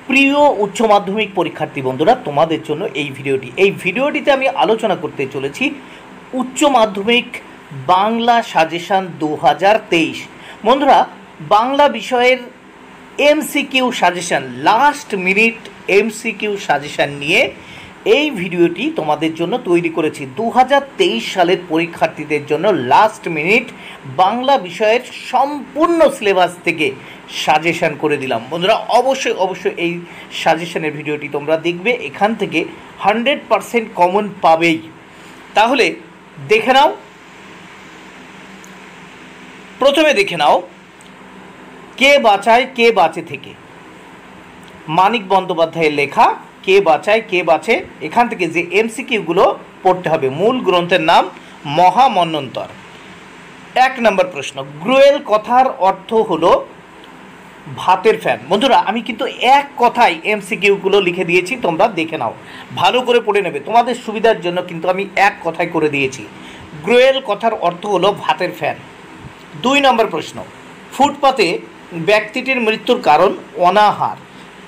প্রিয় উচ্চ মাধ্যমিক পরীক্ষার্থী বন্ধুরা, তোমাদের জন্য এই ভিডিওটিতে আমি আলোচনা করতে চলেছি উচ্চ মাধ্যমিক বাংলা সাজেশন 2023। বন্ধুরা, বাংলা বিষয়ের MCQ suggestion, last minute MCQ suggestion নিয়ে এই ভিডিওটি তোমাদের জন্য তৈরি করেছি। 2023 সালের পরীক্ষার্থীদের জন্য লাস্ট মিনিট বাংলা বিষয়ের সম্পূর্ণ সিলেবাস থেকে সাজেশন করে দিলাম। বন্ধুরা, অবশ্যই এই সাজেশনের ভিডিওটি তোমরা দেখবে, এখান থেকে 100% কমন পাবেই। তাহলে দেখে নাও, প্রথমে দেখে নাও কে বাঁচায় কে বাঁচে থেকে, মানিক বন্দ্যোপাধ্যায়ের লেখা কে বাঁচায় কে বাঁচে। এখান থেকে যে এমসিকিউগুলো পড়তে হবে, মূল গ্রন্থের নাম মহামন্বন্তর। 1 নম্বর প্রশ্ন, গ্রুয়েল কথার অর্থ হলো ভাতের ফ্যান। বন্ধুরা, আমি কিন্তু এক কথায় এমসিকিউগুলো লিখে দিয়েছি, তোমরা দেখে নাও, ভালো করে পড়ে নেবে, তোমাদের সুবিধার জন্য কিন্তু আমি এক কথায় করে দিয়েছি। গ্রুয়েল কথার অর্থ হলো ভাতের ফ্যান। 2 নম্বর প্রশ্ন, ফুটপাতে ব্যক্তিটির মৃত্যুর কারণ অনাহার।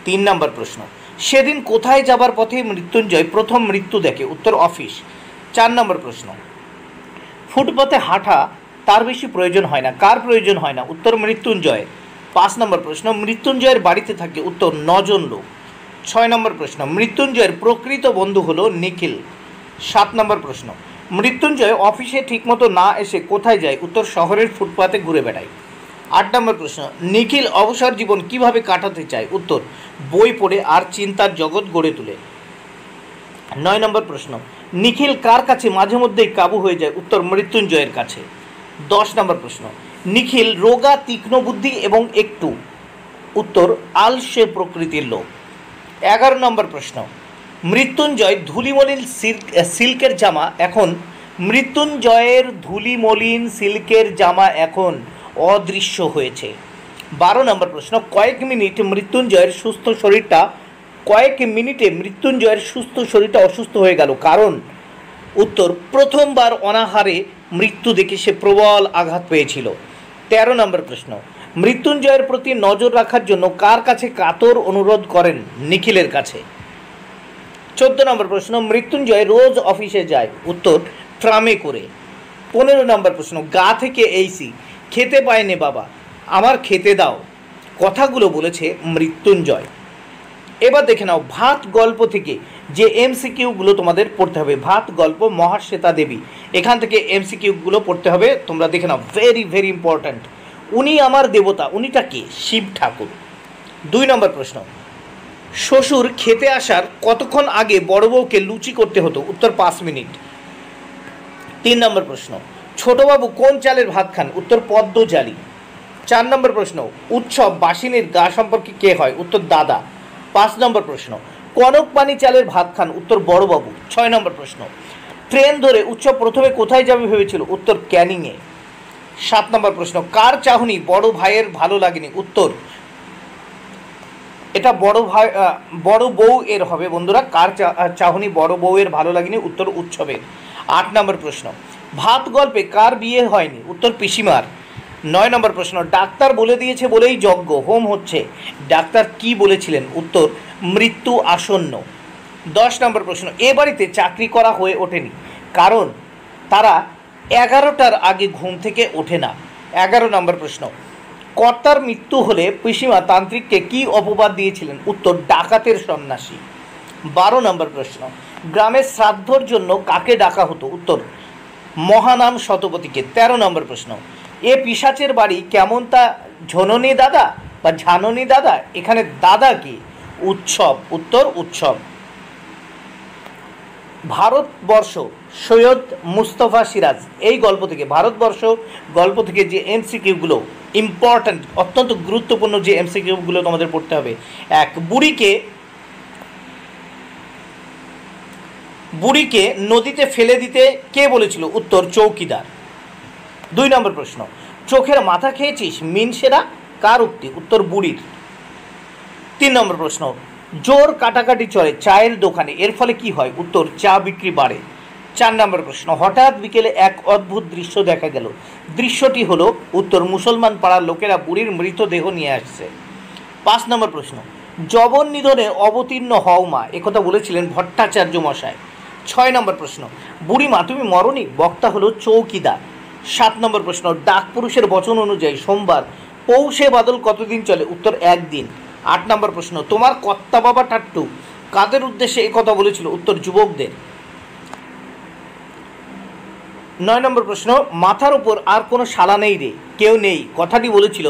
3 নম্বর প্রশ্ন, সেদিন কোথায় যাবার পথে মৃত্যুঞ্জয় প্রথম মৃত্যু দেখে? উত্তর অফিস। 4 নম্বর প্রশ্ন, ফুটপাতে হাঁটা তার বেশি প্রয়োজন হয় না, কার প্রয়োজন হয় না? উত্তর মৃত্যুঞ্জয়। 5 নম্বর প্রশ্ন, মৃত্যুঞ্জয়ের বাড়িতে থাকে? উত্তর 9 জন লোক। 6 নম্বর প্রশ্ন, মৃত্যুঞ্জয়ের প্রকৃত বন্ধু হলো নিখিল। 7 নম্বর প্রশ্ন, মৃত্যুঞ্জয় অফিসে ঠিকমতো না এসে কোথায় যায়? উত্তর শহরের ফুটপাতে ঘুরে বেড়ায়। 8 নম্বর প্রশ্ন, নিখিল অবসর জীবন কিভাবে কাটাতে চায়? উত্তর বই পড়ে আর চিন্তার জগৎ গড়ে তোলে। 9 নম্বর প্রশ্ন, নিখিল কার কাছে মাঝে মধ্যেই কাবু হয়ে যায়? উত্তর মৃত্যুঞ্জয়ের কাছে। 10 নম্বর প্রশ্ন, নিখিল রোগা, তীক্ষ্ণ বুদ্ধি এবং একটু? উত্তর আলসে প্রকৃতির লোক। 11 নম্বর প্রশ্ন, মৃত্যুঞ্জয় ধুলিমলিন সিল্কের জামা এখন অদৃশ্য হয়েছে। 12 নম্বর প্রশ্ন, কয়েক মিনিটে মৃত্যুঞ্জয়ের সুস্থ শরীরটা অসুস্থ হয়ে গেল, কারণ? উত্তর প্রথমবার অনাহারে মৃত্যু দেখে সে প্রবল আঘাত পেয়েছিল। 13 নম্বর প্রশ্ন, মৃত্যুঞ্জয়ের প্রতি নজর রাখার জন্য কার কাছে কাতর অনুরোধ করেন? নিখিলের কাছে। 14 নম্বর প্রশ্ন, মৃত্যুঞ্জয় রোজ অফিসে যায়? উত্তর ট্রামে করে। 15 নম্বর প্রশ্ন, গা থেকে এইসি, খেতে পায়নি বাবা, আমার খেতে দাও, কথাগুলো বলেছে মৃত্যুঞ্জয়। এবার দেখে নাও ভাত গল্প থেকে যে এমসিকিউগুলো তোমাদের পড়তে হবে। ভাত গল্প, মহাশ্বেতা দেবী, এখান থেকে এমসিকিউগুলো পড়তে হবে, তোমরা দেখে নাও, ভেরি ইম্পর্ট্যান্ট। উনি আমার দেবতা, উনিটা কে? শিব ঠাকুর। 2 নম্বর প্রশ্ন, শ্বশুর খেতে আসার কতক্ষণ আগে বড় বউকে লুচি করতে হতো? উত্তর 5 মিনিট। 3 নম্বর প্রশ্ন, ছোটবাবু কোন চালের ভাত খান? উত্তর পদ্মজালি। 4 নম্বর প্রশ্ন, উৎসব বাসিনীর গা সম্পর্কে কে হয়? উত্তর দাদা। 5 নম্বর প্রশ্ন, কনক পানি চালের ভাত খান? উত্তর বড়বাবু। 6 নম্বর প্রশ্ন, ট্রেন ধরে উৎসব প্রথমে কোথায় যাবে ভেবেছিল? উত্তর ক্যানিংয়ে। 7 নম্বর প্রশ্ন, কার চাহনি বড় ভাইয়ের ভালো লাগেনি? উত্তর, এটা বড় বউ এর হবে বন্ধুরা, কার চাহনি বড় বউয়ের ভালো লাগেনি? উত্তর উৎসবের। 8 নম্বর প্রশ্ন, ভাত গল্পে কার বিয়ে হয়নি? উত্তর পিসিমার। 9 নম্বর প্রশ্ন, ডাক্তার বলে দিয়েছে বলেই যজ্ঞ হোম হচ্ছে, ডাক্তার কি বলেছিলেন? উত্তর মৃত্যু আসন্ন। 10 নম্বর প্রশ্ন, এ বাড়িতে চাকরি করা হয়ে ওঠেনি, কারণ তারা 11টার আগে ঘুম থেকে ওঠে না। 11 নম্বর প্রশ্ন, কর্তার মৃত্যু হলে পিসিমা তান্ত্রিককে কি অপবাদ দিয়েছিলেন? উত্তর ডাকাতের সন্ন্যাসী। 12 নম্বর প্রশ্ন, গ্রামের শ্রাদ্ধর জন্য কাকে ডাকা হতো? উত্তর মহানাম শতপথীকে। 13 নম্বর প্রশ্ন, এ পিশাচের বাড়ি কেমন তা ঝননী দাদা বা ঝাননী দাদা, এখানে দাদা কি? উৎসব। উত্তর উৎসব। ভারতবর্ষ, সৈয়দ মুস্তফা সিরাজ, এই গল্প থেকে, ভারতবর্ষ গল্প থেকে যে এমসিকিউগুলো ইম্পর্ট্যান্ট, অত্যন্ত গুরুত্বপূর্ণ যে এমসিকিউগুলো তোমাদের পড়তে হবে। 1, বুড়িকে নদীতে ফেলে দিতে কে বলেছিল? উত্তর চৌকিদার। 2 নম্বর প্রশ্ন, চোখের মাথা খেয়েছিস মিনসেরা, কার উক্তি? উত্তর বুড়ির। 3 নম্বর প্রশ্ন, জোর কাটাকাটি চলে চায়ের দোকানে, এর ফলে কি হয়? উত্তর চা বিক্রি বাড়ে। 4 নম্বর প্রশ্ন, হঠাৎ বিকেলে এক অদ্ভুত দৃশ্য দেখা গেল, দৃশ্যটি হলো? উত্তর মুসলমান পাড়ার লোকেরা বুড়ির মৃতদেহ নিয়ে আসছে। 5 নম্বর প্রশ্ন, জবন নিধনে অবতীর্ণ হও মা, একথা বলেছিলেন ভট্টাচার্য মশাই। 6 নম্বর প্রশ্ন, বুড়িমা তুমি মরনি, বক্তা হলো চৌকিদার। 7 নম্বর প্রশ্ন, ডাক পুরুষের বচন অনুযায়ী সোমবার পৌষে বাদল কতদিন চলে, উত্তর 1 দিন। 8 নম্বর প্রশ্ন, তোমার কর্তা বাবা টাট্টু কাদের উদ্দেশ্যে একথা বলেছিল, উত্তর যুবকদের। 9 নম্বর প্রশ্ন, মাথার উপর আর কোনো শালা নেই রে, কেউ নেই, কথাটি বলেছিল,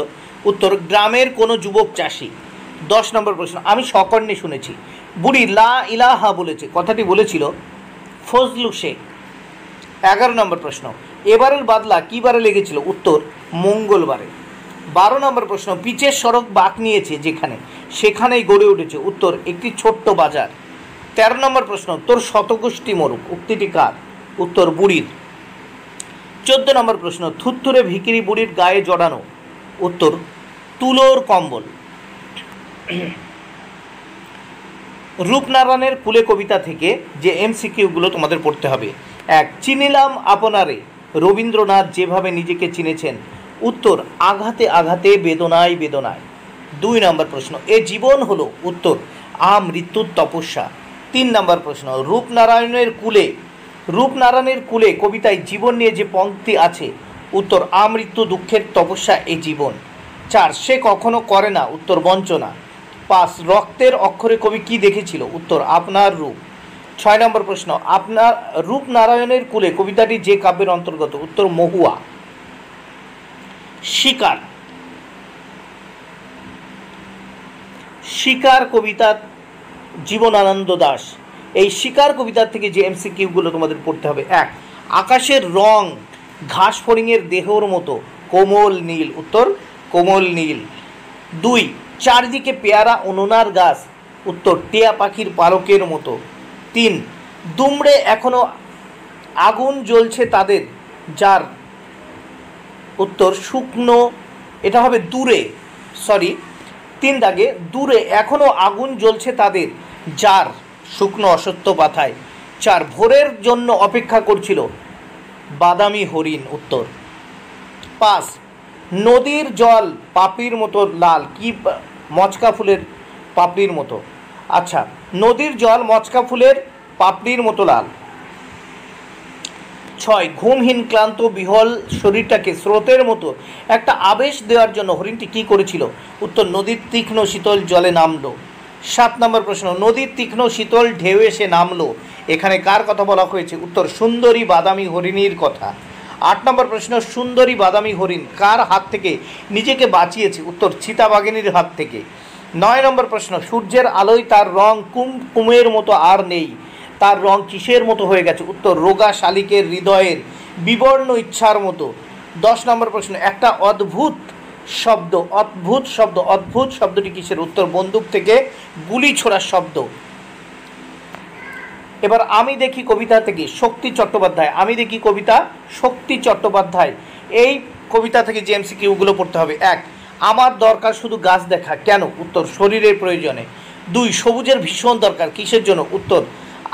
উত্তর গ্রামের কোনো যুবক চাষি। 10 নম্বর প্রশ্ন, আমি সকর্ণে শুনেছি বুড়ি লা ইলাহা বলেছে, কথাটি বলেছিল ফজলু শেখ। 11 নম্বর প্রশ্ন, এবারের বাদলা কী বারে লেগেছিল, উত্তর মঙ্গলবারে। 12 নম্বর প্রশ্ন, পিচের সড়ক বাঁক নিয়েছে যেখানে সেখানেই গড়ে উঠেছে, উত্তর একটি ছোট্ট বাজার। 13 নম্বর প্রশ্ন, তোর শতগোষ্ঠী মরুক, উক্তিটি কার, উত্তর বুড়ির। 14 নম্বর প্রশ্ন, থুত্তুরে ভিখিরি বুড়ির গায়ে জড়ানো, উত্তর তুলোর কম্বল। রূপনারায়ণের কুলে কবিতা থেকে যে এমসিকিউগুলো তোমাদের পড়তে হবে। 1, চিনিলাম আপনারে, রবীন্দ্রনাথ যেভাবে নিজেকে চিনেছেন, উত্তর আঘাতে আঘাতে বেদনায় বেদনায়। 2 নম্বর প্রশ্ন, এ জীবন হলো, উত্তর মৃত্যুর তপস্যা। 3 নম্বর প্রশ্ন, রূপনারায়ণের কুলে কবিতায় জীবন নিয়ে যে পংক্তি আছে, উত্তর আমৃত্যু দুঃখের তপস্যা এ জীবন। 4, সে কখনো করে না, উত্তর বঞ্চনা। 5, রক্তের অক্ষরে কবি কি দেখেছিল, উত্তর আপনার রূপ। 6 নম্বর প্রশ্ন, আপনার রূপনারায়ণের কুলে কবিতাটি যে কাব্যের অন্তর্গত, উত্তর মহুয়া। শিকার কবিতা জীবনানন্দ দাশ। এই শিকার কবিতার থেকে যে এমসিকিউগুলো তোমাদের পড়তে হবে। 1, আকাশের রং ঘাস ফড়িংয়ের দেহর মতো কোমল নীল, উত্তর কোমল নীল। 2, চারদিকে পেয়ারা অননার গাছ, উত্তর টিয়া পাখির পালকের মতো। 3, দুমড়ে এখনো আগুন জ্বলছে তাদের যার, উত্তর শুকনো, এটা হবে দূরে, 3 দাগে, দূরে এখনো আগুন জ্বলছে তাদের যার শুকনো অসত্য পাতায়। 4, ভোরের জন্য অপেক্ষা করছিল বাদামি হরিণ, উত্তর। 5, নদীর জল পাপড়ির মতো লাল, কি মচকা ফুলের পাপড়ির মতো, আচ্ছা নদীর জল মচকা ফুলের পাপড়ির মতো লাল। 6, ঘুমহীন ক্লান্ত বিহল শরীরটাকে স্রোতের মতো একটা আবেশ দেওয়ার জন্য হরিণটি কী করেছিল, উত্তর নদীর তীক্ষ্ণ শীতল জলে নামলো। 7 নম্বর প্রশ্ন, নদীর তীক্ষ্ণ শীতল ঢেউ এসে নামলো, এখানে কার কথা বলা হয়েছে, উত্তর সুন্দরী বাদামি হরিণীর কথা। 8 নম্বর প্রশ্ন, সুন্দরী বাদামি হরিণ কার হাত থেকে নিজেকে বাঁচিয়েছে, উত্তর চিতাবাঘিনীর হাত থেকে। 9 নম্বর প্রশ্ন, সূর্যের আলোয় তার রং কুমকুমের মতো আর নেই, তার রং কিসের মতো হয়ে গেছে, উত্তর রোগা শালিকের হৃদয়ের বিবর্ণ ইচ্ছার মতো। 10 নম্বর প্রশ্ন, একটা অদ্ভুত শব্দটি কিসের, উত্তর বন্দুক থেকে গুলি ছোড়ার শব্দ। এবার আমি দেখি কবিতা থেকে শক্তি চট্টোপাধ্যায়, এই কবিতা থেকে যে এমসিকিউগুলো পড়তে হবে। 1, আমার দরকার শুধু গাছ দেখা, কেন, উত্তর শরীরের প্রয়োজনে। 2, সবুজের ভীষণ দরকার, কিসের জন্য, উত্তর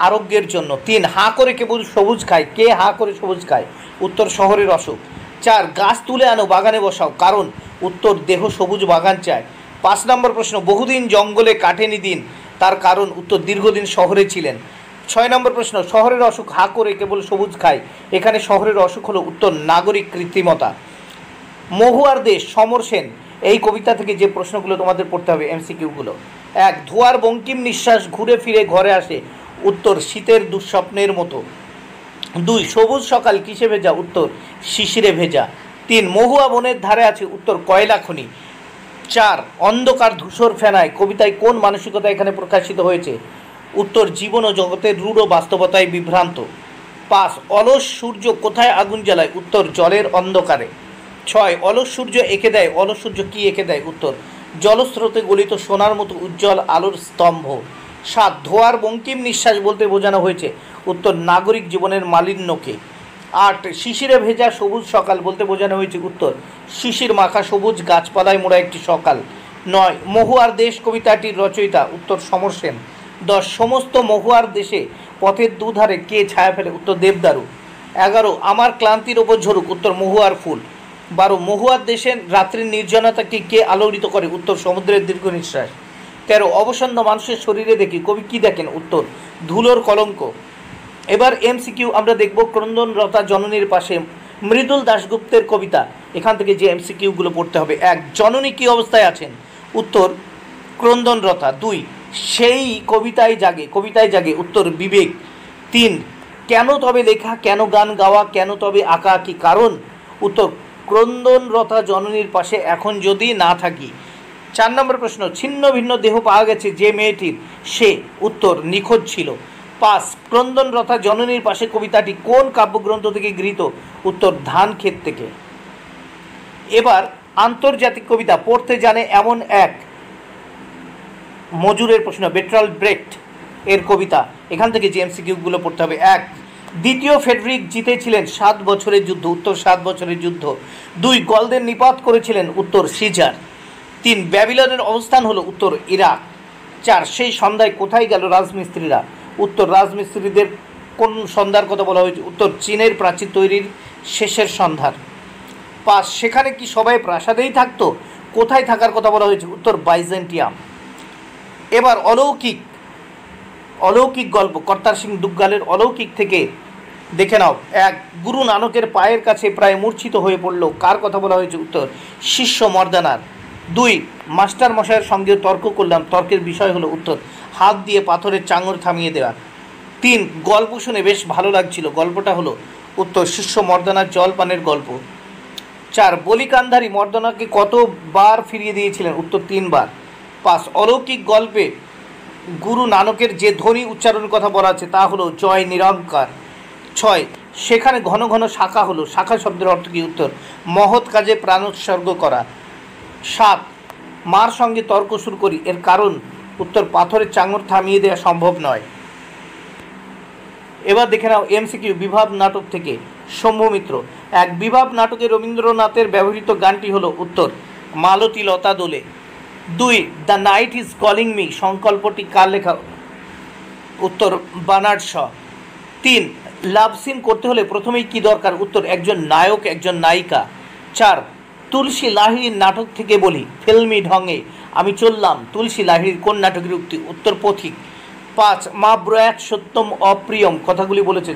আরোগ্যের জন্য। 3, হাঁ করে কেবল সবুজ খায়, কে হাঁ করে সবুজ খায়, উত্তর শহরের অসুখ। 4, গাছ তুলে আনো বাগানে বসাও, কারণ, উত্তর দেহ সবুজ বাগান চায়। 5 নম্বর প্রশ্ন, বহুদিন জঙ্গলে কাটেনি দিন, তার কারণ, উত্তর দীর্ঘদিন শহরে ছিলেন। 6 নম্বর প্রশ্ন, শহরের অসুখ হাঁ করে কেবল সবুজ খায়, এখানে শহরের অসুখ হলো, উত্তর নাগরিক কৃত্রিমতা। মহুয়ার দেশ সমর সেন, এই কবিতা থেকে যে প্রশ্নগুলো তোমাদের পড়তে হবে এমসিকিউগুলো। 1, ধোয়ার বঙ্কিম নিঃশ্বাস ঘুরে ফিরে ঘরে আসে, উত্তর শীতের দুঃস্বপ্নের মতো। 2, সবুজ সকাল কিসে ভেজা, উত্তর শিশিরে ভেজা। 3, মহুয়া বনের ধারে আছে, উত্তর কয়লা খনি। 4, অন্ধকার ধূসর ফেনায় কবিতায় কোন মানসিকতা এখানে প্রকাশিত হয়েছে, উত্তর জীবন ও জগতের রূঢ় বাস্তবতায় বিভ্রান্ত। 5, অলস সূর্য কোথায় আগুন জ্বালায়, উত্তর জলের অন্ধকারে। 6, অলস সূর্য এঁকে দেয়, অলস সূর্য কী এঁকে দেয়, উত্তর জলস্রোতে গলিত সোনার মতো উজ্জ্বল আলোর স্তম্ভ। 7, ধোয়ার বঙ্কিম নিঃশ্বাস বলতে বোঝানো হয়েছে, উত্তর নাগরিক জীবনের মালিন্যকে। 8, শিশিরে ভেজা সবুজ সকাল বলতে বোঝানো হয়েছে, উত্তর শিশির মাখা সবুজ গাছপালায় মোড়া একটি সকাল। 9, মহুয়ার দেশ কবিতাটির রচয়িতা, উত্তর সমর সেন। 10, সমস্ত মহুয়ার দেশে পথের দুধারে কে ছায়া ফেলে, উত্তর দেবদারু। 11, আমার ক্লান্তির ওপর ঝরুক, উত্তর মহুয়ার ফুল। 12, মহুয়ার দেশের রাত্রির নির্জনতাকে কে আলোড়িত করে, উত্তর সমুদ্রের দীর্ঘ নিঃশ্বাস। 13 অবসন্ন মানুষের শরীরে দেখি, কবি কি দেখেন? উত্তর ধুলোর কলঙ্ক। এবার এমসিকিউ আমরা দেখব ক্রন্দনরতা জননীর পাশে, মৃদুল দাশগুপ্তের কবিতা। এখান থেকে যে এমসিকিউগুলো পড়তে হবে: 1 জননী কি অবস্থায় আছেন? উত্তর ক্রন্দনরতা। 2 সেই কবিতায় জাগে, উত্তর বিবেক। 3 কেন তবে লেখা, কেন গান গাওয়া, কেন তবে আঁকা, কি কারণ? উত্তর ক্রন্দনরতা জননীর পাশে এখন যদি না থাকি। 4 নম্বর প্রশ্ন, ছিন্ন ভিন্ন দেহ পাওয়া গেছে যে মেয়েটির, সে? উত্তর নিখোঁজ ছিল। 5 ক্রন্দনরতা জননীর পাশে কবিতাটি কোন কাব্যগ্রন্থ থেকে গৃহীত? উত্তর ধান ক্ষেত থেকে। এবার আন্তর্জাতিক কবিতা পড়তে জানে এমন এক মজুরের প্রশ্ন, বেট্রাল ব্রেক্ট এর কবিতা। এখান থেকে যে এমসিকিউগুলো পড়তে হবে: 1 দ্বিতীয় ফেডরিক জিতেছিলেন 7 বছরের যুদ্ধ, উত্তর 7 বছরের যুদ্ধ। 2 গলদের নিপাত করেছিলেন, উত্তর সিজার। 3 ব্যাবিলনের অবস্থান হলো, উত্তর ইরাক। 4 সেই সন্ধ্যায় কোথায় গেল রাজমিস্ত্রিরা? উত্তর রাজমিস্ত্রিদের কোন সন্ধ্যার কথা বলা হয়েছে? উত্তর চীনের প্রাচীর তৈরির শেষের সন্ধ্যার। 5 সেখানে কি সবাই প্রাসাদেই থাকতো? কোথায় থাকার কথা বলা হয়েছে? উত্তর বাইজেন্টিয়াম। এবার অলৌকিক গল্প, কর্তার সিং দুগ্গালের অলৌকিক থেকে দেখে নাও। 1 গুরু নানকের পায়ের কাছে প্রায় মূর্ছিত হয়ে পড়ল, কার কথা বলা হয়েছে? উত্তর শিষ্য মর্দানার। 2 মাস্টার মশাইয়ের সঙ্গে তর্ক করলাম, তর্কের বিষয় হলো, উত্তর হাত দিয়ে পাথরের চাঙড় থামিয়ে দেওয়া। 3 গল্প শুনে বেশ ভালো লাগছিল, গল্পটা হলো, উত্তর শিষ্য মর্দানার জলপানের গল্প। 4 বলিকান্ধারী মর্দানাকে কতবার ফিরিয়ে দিয়েছিলেন? উত্তর 3 বার। 5 অলৌকিক গল্পে গুরু নানকের যে ধ্বনি উচ্চারণের কথা বলা আছে তা হলো জয় নিরঙ্কার। 6 সেখানে ঘন ঘন শাখা হলো, শাখা শব্দের অর্থ কি? উত্তর মহৎ কাজে প্রাণোৎসর্গ করা। 7 মার সঙ্গে তর্ক শুরু করি, এর কারণ? উত্তর পাথরের চাঙড় থামিয়ে দেওয়া সম্ভব নয়। এবার দেখে নাও এমসিকিউ বিভাব নাটক থেকে, শম্ভু মিত্র। 1 বিভাব নাটকে রবীন্দ্রনাথের ব্যবহৃত গানটি হলো, উত্তর মালতী লতা দোলে। 2 the night is calling me সংকল্পটি কার লেখা? উত্তর বার্নার্ড শ। 3 লাভ সিন করতে হলে প্রথমেই কি দরকার? উত্তর একজন নায়ক, একজন নায়িকা। 4 তুলসী লাহিড়ির নাটক থেকে বলি, ফিল্মি ঢঙে আমি চললাম, তুলসী লাহিড়ির কোন নাটকের উক্তি? উত্তর পথিক। 5 মা ব্রয়াত সত্যম অপ্রিয়ম কথাগুলি বলেছে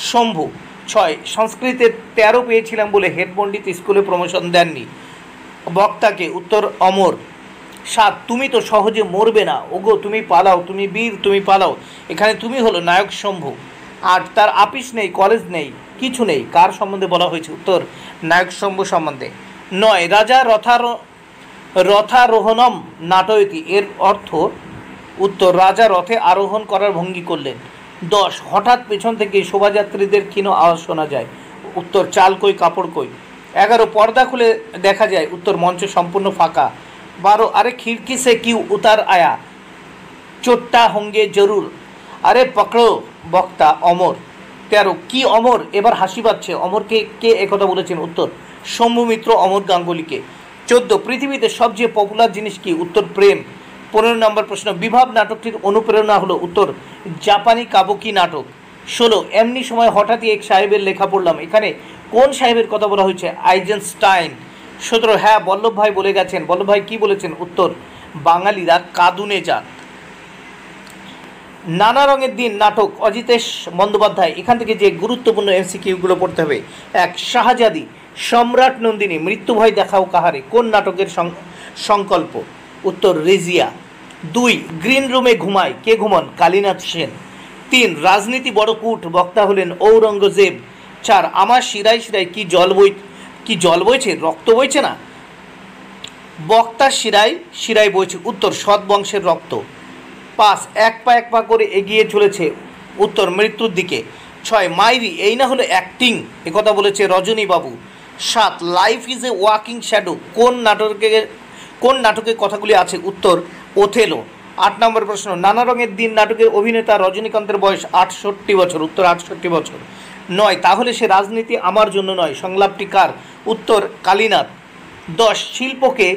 শম্ভু। 6 সংস্কৃতে 13 পেয়েছিলাম বলে হেড পণ্ডিত স্কুলে প্রমোশন দেননি, বক্তাকে? উত্তর অমর। 7 তুমি তো সহজে মরবে না, ওগো তুমি পালাও, তুমি বীর তুমি পালাও, এখানে তুমি হলো নায়ক শম্ভু। 8 তার আপিস নেই, কলেজ নেই, কিছু নেই, কার সম্বন্ধে বলা হয়েছে? উত্তর নায়ক শম্ভু সম্বন্ধে। 9 রাজা রথারোহণম নাটয়তি এর অর্থ? উত্তর রাজা রথে আরোহণ করার ভঙ্গি করলেন। 10 হঠাৎ পেছন থেকে শোভাযাত্রীদের ক্ষীণ আওয়াজ শোনা যায়, উত্তর চাল কই কাপড় কই। 11 পর্দা খুলে দেখা যায়, উত্তর মঞ্চ সম্পূর্ণ ফাঁকা। 12 আরে খিড়কি সে কিউ উতার আয়া, চোট্টা হোঙ্গে জরুর, আরে পকড়ো, বক্তা অমর। 13 কি অমর, এবার হাসি পাচ্ছে, অমরকে কে একথা বলেছেন? উত্তর শম্ভু মিত্র অমর গাঙ্গুলিকে। 14 পৃথিবীতে সবচেয়ে পপুলার জিনিস কি? উত্তর প্রেম। 15 নম্বর প্রশ্ন, বিভাব নাটকটির অনুপ্রেরণা হলো? উত্তর জাপানি কাবুকি নাটক। 16 এমনি সময় হঠাৎই এক সাহেবের লেখা পড়লাম, এখানে কোন সাহেবের কথা বলা হয়েছে? আইজেনস্টাইন। 17 হ্যাঁ বল্লভ ভাই বলে গেছেন, বল্লভ ভাই কি বলেছেন? উত্তর বাঙালিরা কাঁদুনে যান। নানা রঙের দিন নাটক, অজিতেশ বন্দ্যোপাধ্যায়। এখান থেকে যে গুরুত্বপূর্ণ এমসিকিউগুলো পড়তে হবে: 1 শাহজাদি, সম্রাট নন্দিনী, মৃত্যু ভয় দেখাও কাহারে কোন নাটকের সংকল্প? উত্তর রেজিয়া। 2 গ্রিন রুমে ঘুমায়, কে ঘুমন? কালীনাথ সেন। 3 রাজনীতি বড় কূট, বক্তা হলেন ঔরঙ্গজেব। 4 আমার শিরায় শিরায় কি জল বইছে, রক্ত বইছে না, বক্তার শিরায় শিরায় বইছে, উত্তর সৎ বংশের রক্ত। 5 এক পা করে এগিয়ে চলেছে, উত্তর মৃত্যুর দিকে। 6 মাইরি এই না হলো অ্যাক্টিং, একথা বলেছে রজনী বাবু। 7 life is a walking shadow কোন নাটকে কথাগুলি আছে? উত্তর ওথেলো। 8 নম্বর প্রশ্ন, নানা রঙের দিন নাটকের অভিনেতা রজনীকান্তের বয়স 68 বছর, উত্তর 68 বছর। 9 তাহলে সে রাজনীতি আমার জন্য নয়, সংলাপটি কার? উত্তর কালীনাথ। 10 শিল্পকে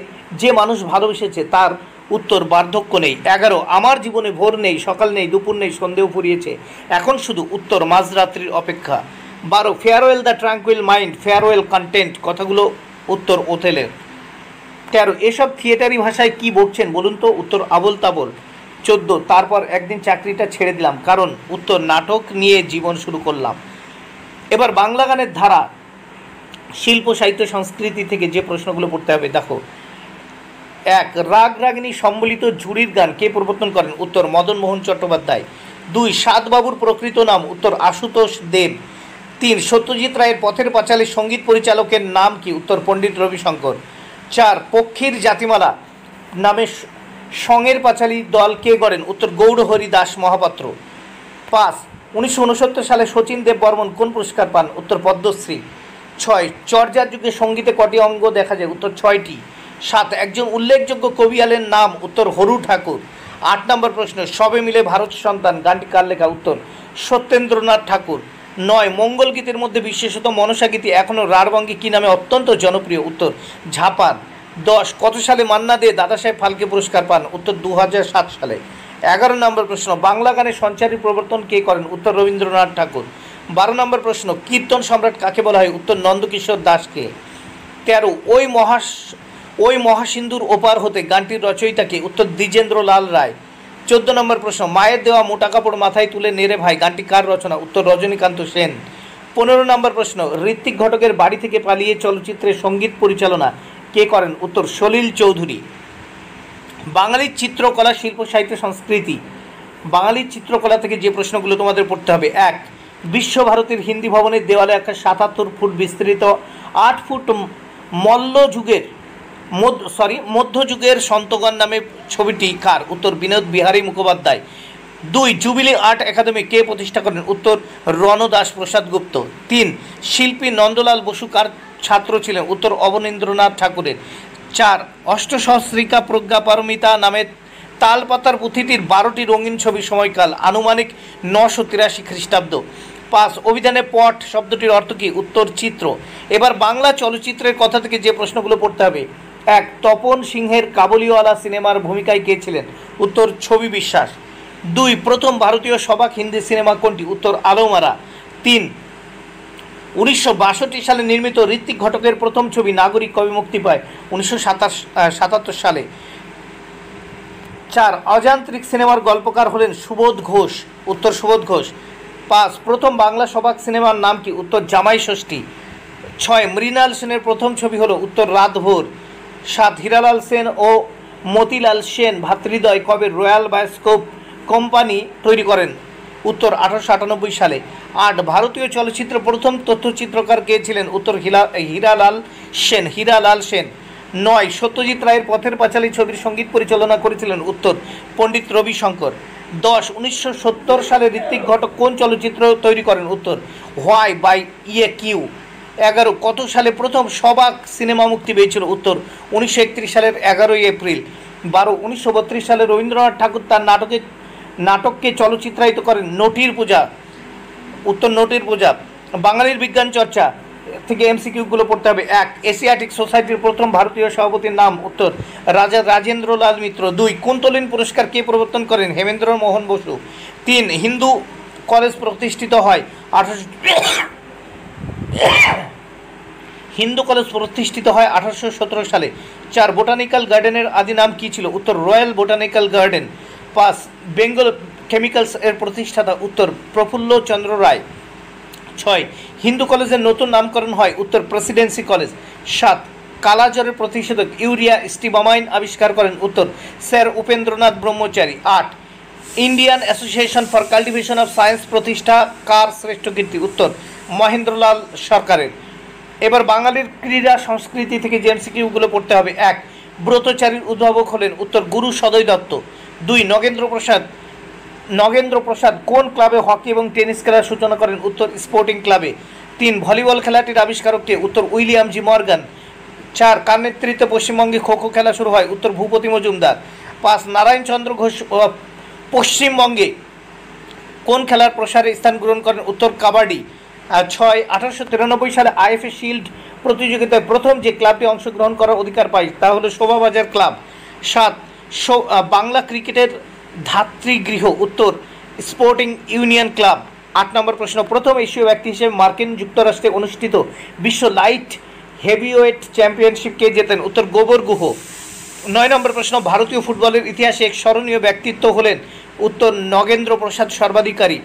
যে মানুষ ভালোবেসেছে তার, উত্তর বার্ধক্য নেই। 11 আমার জীবনে ভোর নেই, সকাল নেই, দুপুর নেই, সন্দেহ ফুরিয়েছে, এখন শুধু, উত্তর মাঝরাত্রির অপেক্ষা। 12 farewell the tranquil mind, farewell content কথাগুলো, উত্তর ওথেলের। 13 এসব থিয়েটারি ভাষায় কি বলছেন বলুন তো? উত্তর আবোল তাবোল। 14 তারপর একদিন চাকরিটা ছেড়ে দিলাম, কারণ উত্তর নাটক নিয়ে জীবন শুরু করলাম। এবার বাংলা গানের ধারা, শিল্প, সাহিত্য, সংস্কৃতি থেকে যে প্রশ্নগুলো পড়তে হবে দেখো। 1 রাগ রাগিনী সম্বলিত ঝুড়ির গান কে প্রবর্তন করেন? উত্তর মদন মোহন চট্টোপাধ্যায়। 2 সাতবাবুর প্রকৃত নাম? উত্তর আশুতোষ দেব। 3 সত্যজিৎ রায়ের পথের পাঁচালী সঙ্গীত পরিচালকের নাম কি? উত্তর পণ্ডিত রবিশঙ্কর। 4 পক্ষীর জাতিমালা নামে সঙের পাঁচালী দল কে গড়েন? উত্তর গৌরহরি দাস মহাপাত্র। 5 1969 সালে শচীন দেব বর্মন কোন পুরস্কার পান? উত্তর পদ্মশ্রী। 6 চর্যার যুগে সঙ্গীতে কটি অঙ্গ দেখা যায়? উত্তর 6টি। 7 একজন উল্লেখযোগ্য কবিয়ালের নাম? উত্তর হরু ঠাকুর। 8 নম্বর প্রশ্ন, সবে মিলে ভারত সন্তান গানটি কার লেখা? উত্তর সত্যেন্দ্রনাথ ঠাকুর। 9 মঙ্গল গীতের মধ্যে বিশেষত মনসা গীতি এখনও রাঢ়বঙ্গে কী নামে অত্যন্ত জনপ্রিয়? উত্তর ঝাপান। 10 কত সালে মান্না দে দাদাসাহেব ফালকে পুরস্কার পান? উত্তর 2007 সালে। 11 নম্বর প্রশ্ন, বাংলা গানের সঞ্চারী প্রবর্তন কে করেন? উত্তর রবীন্দ্রনাথ ঠাকুর। 12 নম্বর প্রশ্ন, কীর্তন সম্রাট কাকে বলা হয়? উত্তর নন্দকিশোর দাসকে। 13 ওই মহাসিন্ধুর ওপার হতে গানটির রচয়িতাকে? উত্তর দ্বিজেন্দ্র লাল রায়। 14 নম্বর প্রশ্ন, মায়ের দেওয়া মোটা কাপড় মাথায় তুলে নেড়ে ভাই গানটি কার রচনা? উত্তর রজনীকান্ত সেন। 15 নম্বর প্রশ্ন, ঋত্বিক ঘটকের বাড়ি থেকে পালিয়ে চলচ্চিত্রের সঙ্গীত পরিচালনা কে করেন? উত্তর সলিল চৌধুরী। বাঙালির চিত্রকলা, শিল্প, সাহিত্য, সংস্কৃতি। বাঙালির চিত্রকলা থেকে যে প্রশ্নগুলো তোমাদের পড়তে হবে। 1 বিশ্বভারতীর হিন্দি ভবনের দেওয়ালে একটা 77 ফুট বিস্তৃত 8 ফুট মধ্যযুগের সন্তগণ নামে ছবিটি কার? উত্তর Binod Bihari Mukhopadhyay. 2 jubilee art academy কে প্রতিষ্ঠা করেন? উত্তর রণদাস প্রসাদ গুপ্ত। 3 শিল্পী নন্দলাল বসু কার ছাত্র ছিলেন? উত্তর অবনীন্দ্রনাথ ঠাকুরের। 4 অষ্টসহস্রিকা প্রজ্ঞা পারমিতা নামে তালপাতার পুঁথিটির 12টি রঙিন ছবি সময়কাল আনুমানিক 983 খ্রিস্টাব্দ। 5 অভিধানে পট শব্দটির অর্থ কী? উত্তর চিত্র। এবার বাংলা চলচ্চিত্রের কথা থেকে যে প্রশ্নগুলো পড়তে হবে। 1 তপন সিংহের কাবুলিওয়ালা সিনেমার ভূমিকায় কে ছিলেন? উত্তর ছবি বিশ্বাস। 2 প্রথম ভারতীয় সবাক হিন্দি সিনেমা কোনটি? উত্তর আলোমারা। 3 1962 সালে নির্মিত ঋত্বিক ঘটকের প্রথম ছবি নাগরিক কবে মুক্তি পায়? 1977 সালে। 4 অযান্ত্রিক সিনেমার গল্পকার হলেন সুবোধ ঘোষ। উত্তর সুবোধ ঘোষ। 5 প্রথম বাংলা সবাক সিনেমার নাম কি? উত্তর জামাই ষষ্ঠী। 6 মৃণাল সেনের প্রথম ছবি হলো? উত্তর রাতভোর। 7 হীরালাল সেন ও মতিলাল সেন ভ্রাতৃদ্বয় কবে রয়্যাল বায়োস্কোপ কোম্পানি তৈরি করেন? উত্তর 1898 সালে। 8 ভারতীয় চলচ্চিত্রের প্রথম তথ্যচিত্রকার কে ছিলেন? উত্তর হীরালাল সেন। 9 সত্যজিৎ রায়ের পথের পাঁচালী ছবির সঙ্গীত পরিচালনা করেছিলেন? উত্তর পণ্ডিত রবিশঙ্কর। 10 1970 সালে ঋত্বিক ঘটক কোন চলচ্চিত্র তৈরি করেন? উত্তর হোয়াই বাই ইয়ে কিউ। 11 কত সালে প্রথম সবাক সিনেমা মুক্তি পেয়েছিল? উত্তর 1931 সালের 11 এপ্রিল। 12 1932 সালে রবীন্দ্রনাথ ঠাকুর তার নাটককে চলচ্চিত্রায়িত করেন? নটির পূজা। উত্তর নটির পূজা। বাঙালির বিজ্ঞান চর্চা থেকে এমসিকিউগুলো পড়তে হবে। 1 এশিয়াটিক সোসাইটির প্রথম ভারতীয় সভাপতির নাম? উত্তর রাজা রাজেন্দ্রলাল মিত্র। 2 কুন্তলিন পুরস্কার কে প্রবর্তন করেন? হেমেন্দ্র মোহন বসু। 3 হিন্দু কলেজ প্রতিষ্ঠিত হয় 1817 সালে। 4 বোটানিক্যাল গার্ডেনের আদি নাম কী ছিল? উত্তর royal botanical garden. 5 Bengal chemicals এর প্রতিষ্ঠাতা? উত্তর প্রফুল্ল চন্দ্র রায়। 6 হিন্দু কলেজের নতুন নামকরণ হয়? উত্তর প্রেসিডেন্সি কলেজ। 7 কালাজ্বরের প্রতিষেধক ইউরিয়া স্টিবামাইন আবিষ্কার করেন? উত্তর sir Upendranath Brahmachari. 8 Indian association for cultivation of science প্রতিষ্ঠা কার শ্রেষ্ঠ কীর্তি? উত্তর মহেন্দ্রলাল সরকারের। এবার বাঙালির ক্রীড়া সংস্কৃতি থেকে যে এমসিকিউগুলো পড়তে হবে। 1 ব্রতচারীর উদ্ভাবক হলেন? উত্তর গুরু সদয় দত্ত। 2 নগেন্দ্র প্রসাদ কোন ক্লাবে হকি এবং টেনিস খেলার সূচনা করেন? উত্তর স্পোর্টিং ক্লাবে। 3 ভলিবল খেলাটির আবিষ্কারক কে? উত্তর উইলিয়াম জি মর্গান। 4 কার নেতৃত্বে পশ্চিমবঙ্গে খো খো খেলা শুরু হয়? উত্তর ভূপতি মজুমদার। 5 নারায়ণচন্দ্র ঘোষ পশ্চিমবঙ্গে কোন খেলার প্রসারে স্থান গ্রহণ করেন? উত্তর কাবাডি। 6 1893 সালে আইএফএ শিল্ড প্রতিযোগিতায় প্রথম যে ক্লাবটি অংশগ্রহণ করার অধিকার পায় তা হলো শোভাবাজার ক্লাব। 7 বাংলা ক্রিকেটের ধাত্রীগৃহ? উত্তর স্পোর্টিং ইউনিয়ন ক্লাব। 8 নম্বর প্রশ্ন, প্রথম এশীয় ব্যক্তি হিসেবে মার্কিন যুক্তরাষ্ট্রে অনুষ্ঠিত বিশ্ব লাইট হেভিওয়েট চ্যাম্পিয়নশিপ কে জেতেন? উত্তর গোবর গুহ। 9 নম্বর প্রশ্ন, ভারতীয় ফুটবলের ইতিহাসে এক স্মরণীয় ব্যক্তিত্ব হলেন? উত্তর নগেন্দ্র প্রসাদ সর্বাধিকারী।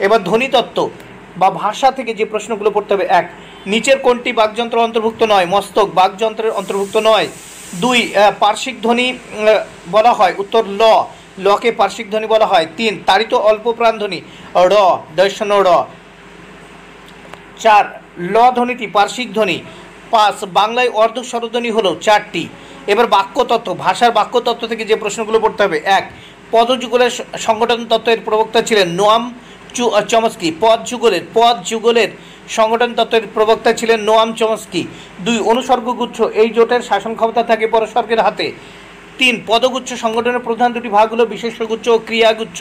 এবার ধ্বনিতত্ত্ব বা ভাষা থেকে যে প্রশ্নগুলো পড়তে হবে। 1, নিচের কোনটি বাকযন্ত্র অন্তর্ভুক্ত নয়? মস্তক বাকযন্ত্রের অন্তর্ভুক্ত নয়। 2, পার্শ্বিক ধ্বনি বলা হয়? উত্তর ল, লকে পার্শ্বিক ধ্বনি বলা হয়। 3, তাড়িত অল্প প্রাণ ধ্বনি র, দৈর্ঘ্য র। 4, ল ধ্বনিটি পার্শ্বিক ধ্বনি। 5, বাংলায় অর্ধ স্বরধ্বনি হলো 4টি। এবার বাক্যতত্ত্ব, ভাষার বাক্যতত্ত্ব থেকে যে প্রশ্নগুলো পড়তে হবে। 1, পদযুগলের সংগঠন তত্ত্বের প্রবক্তা ছিলেন নোয়াম চমস্কি। পদ যুগলের সংগঠন তত্ত্বের প্রবক্তা ছিলেন নোয়াম চমস্কি। 2, অনুসর্গগুচ্ছ, এই জোটের শাসন ক্ষমতা থাকে পরস্পর্গের হাতে। 3, পদগুচ্ছ সংগঠনের প্রধান দুটি ভাগ হলো বিশেষ্যগুচ্ছ ও ক্রিয়াগুচ্ছ।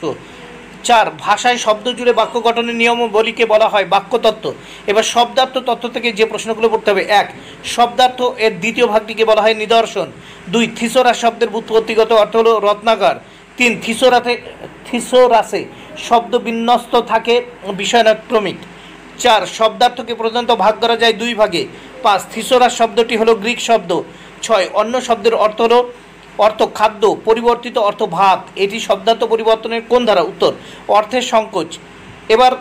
4, ভাষায় শব্দ জুড়ে বাক্য গঠনের নিয়মাবলীকে বলা হয় বাক্যতত্ত্ব। এবার শব্দার্থ তত্ত্ব থেকে যে প্রশ্নগুলো পড়তে হবে। 1, শব্দার্থ এর দ্বিতীয় ভাগটিকে বলা হয় নিদর্শন। 2, থিসোরাস শব্দের ব্যুৎপত্তিগত অর্থ হলো রত্নাকর। 3, থিসোরাসে শব্দ বিন্যস্ত থাকে বিষয়ানুক্রমিক। 4, শব্দার্থকে প্রধানত ভাগ করা যায় 2 ভাগে। 5, থিসোরাস শব্দটি হলো গ্রিক শব্দ। 6, অন্য শব্দের অর্থ খাদ্য, পরিবর্তিত অর্থ ভাত। এটি শব্দার্থ পরিবর্তনের কোন ধারা? উত্তর অর্থের সংকোচ। এবার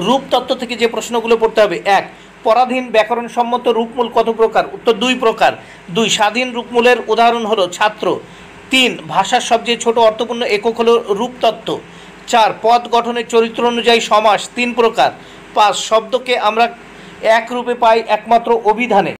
রূপতত্ত্ব থেকে যে প্রশ্নগুলো পড়তে হবে। 1, পরাধীন ব্যাকরণসম্মত রূপমূল কত প্রকার? উত্তর 2 প্রকার। 2, স্বাধীন রূপমূলের উদাহরণ হলো ছাত্র। 3, ভাষার সবচেয়ে ছোট অর্থপূর্ণ একক হলো রূপতত্ত্ব। 4, পদ গঠনের চরিত্র অনুযায়ী সমাস 3 প্রকার। 5, শব্দকে আমরা এক রূপে পাই একমাত্র অভিধানে।